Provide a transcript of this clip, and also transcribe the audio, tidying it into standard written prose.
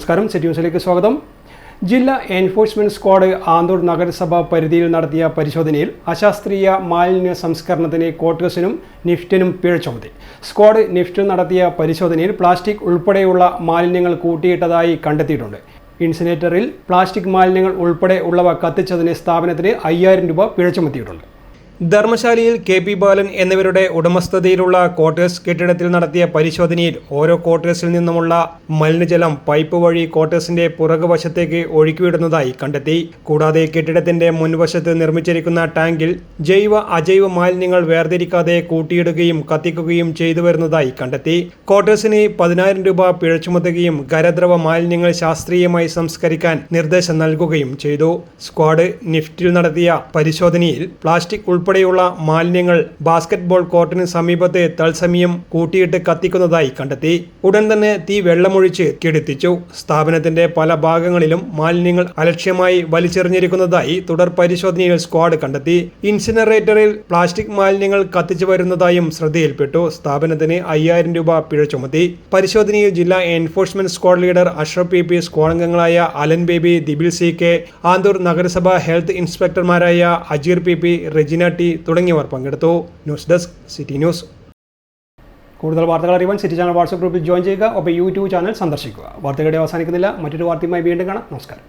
നമസ്കാരം, സിറ്റി ന്യൂസിലേക്ക് സ്വാഗതം. ജില്ലാ എൻഫോഴ്സ്മെന്റ് സ്ക്വാഡ് ആന്തൂർ നഗരസഭ പരിധിയിൽ നടത്തിയ പരിശോധനയിൽ അശാസ്ത്രീയ മാലിന്യ സംസ്കരണത്തിന് ക്വാർട്ടേഴ്സിനും നിഫ്റ്റിനും പിഴ ചുമത്തി. സ്ക്വാഡ് നിഫ്റ്റിൽ നടത്തിയ പരിശോധനയിൽ പ്ലാസ്റ്റിക് ഉൾപ്പെടെയുള്ള മാലിന്യങ്ങൾ കൂട്ടിയിട്ടതായി കണ്ടെത്തിയിട്ടുണ്ട്. ഇൻസിനേറ്ററിൽ പ്ലാസ്റ്റിക് മാലിന്യങ്ങൾ ഉൾപ്പെടെ ഉള്ളവ കത്തിച്ചതിന് സ്ഥാപനത്തിന് 5000 രൂപ പിഴ ചുമത്തിയിട്ടുണ്ട്. ധർമ്മശാലയിൽ KP ബാലൻ എന്നിവരുടെ ഉടമസ്ഥതയിലുള്ള ക്വാർട്ടേഴ്സ് കെട്ടിടത്തിൽ നടത്തിയ പരിശോധനയിൽ ഓരോ ക്വാർട്ടേഴ്സിൽ നിന്നുമുള്ള മലിനജലം പൈപ്പ് വഴി ക്വാർട്ടേഴ്സിന്റെ പുറകുവശത്തേക്ക് ഒഴുക്കിവിടുന്നതായി കണ്ടെത്തി. കൂടാതെ കെട്ടിടത്തിന്റെ മുൻവശത്ത് നിർമ്മിച്ചിരിക്കുന്ന ടാങ്കിൽ ജൈവ അജൈവ മാലിന്യങ്ങൾ വേർതിരിക്കാതെ കൂട്ടിയിടുകയും കത്തിക്കുകയും ചെയ്തു വരുന്നതായി കണ്ടെത്തി. ക്വാർട്ടേഴ്സിന് 10000 രൂപ പിഴ ചുമത്തുകയും ഖരദ്രവ മാലിന്യങ്ങൾ ശാസ്ത്രീയമായി സംസ്കരിക്കാൻ നിർദ്ദേശം നൽകുകയും ചെയ്തു. സ്ക്വാഡ് നിഫ്റ്റിൽ നടത്തിയ പരിശോധനയിൽ പ്ലാസ്റ്റിക് ഉൾപ്പെടെയുള്ള മാലിന്യങ്ങൾ ബാസ്കറ്റ്ബോൾ കോർട്ടിന് സമീപത്ത് തത്സമയം കൂട്ടിയിട്ട് കത്തിക്കുന്നതായി കണ്ടെത്തി. ഉടൻ തന്നെ തീ വെള്ളമൊഴിച്ച് കെടുത്തിച്ചു. സ്ഥാപനത്തിന്റെ പല ഭാഗങ്ങളിലും മാലിന്യങ്ങൾ അലക്ഷ്യമായി വലിച്ചെറിഞ്ഞിരിക്കുന്നതായി തുടർ പരിശോധനയിൽ സ്ക്വാഡ് കണ്ടെത്തി. ഇൻസിനറേറ്ററിൽ പ്ലാസ്റ്റിക് മാലിന്യങ്ങൾ കത്തിച്ചു വരുന്നതായും ശ്രദ്ധയിൽപ്പെട്ടു. സ്ഥാപനത്തിന് 5000 രൂപ പിഴ ചുമത്തി. പരിശോധനയിൽ ജില്ലാ enforcement squad leader Ashraf PP, squad അംഗങ്ങളായ അലൻ ബേബി, ദിബിൽ CK, ആന്തൂർ നഗരസഭ ഹെൽത്ത് ഇൻസ്പെക്ടർമാരായ അജീർ PP, റെജിന T തുടങ്ങിയവർ പങ്കെടുത്തു. News desk, city news. കൂടുതൽ വാർത്തകൾ അറിയാൻ സിറ്റി ചാനൽ വാട്സ്ആപ്പ് ഗ്രൂപ്പിൽ ജോയിൻ ചെയ്യുക. ഒപ്പം YouTube ചാനൽ സന്ദർശിക്കുക. വാർത്തകളുടെ അവസാനിക്കുന്നില്ല. മറ്റൊരു വാർത്തയുമായി വീണ്ടും കാണാം. നമസ്കാരം.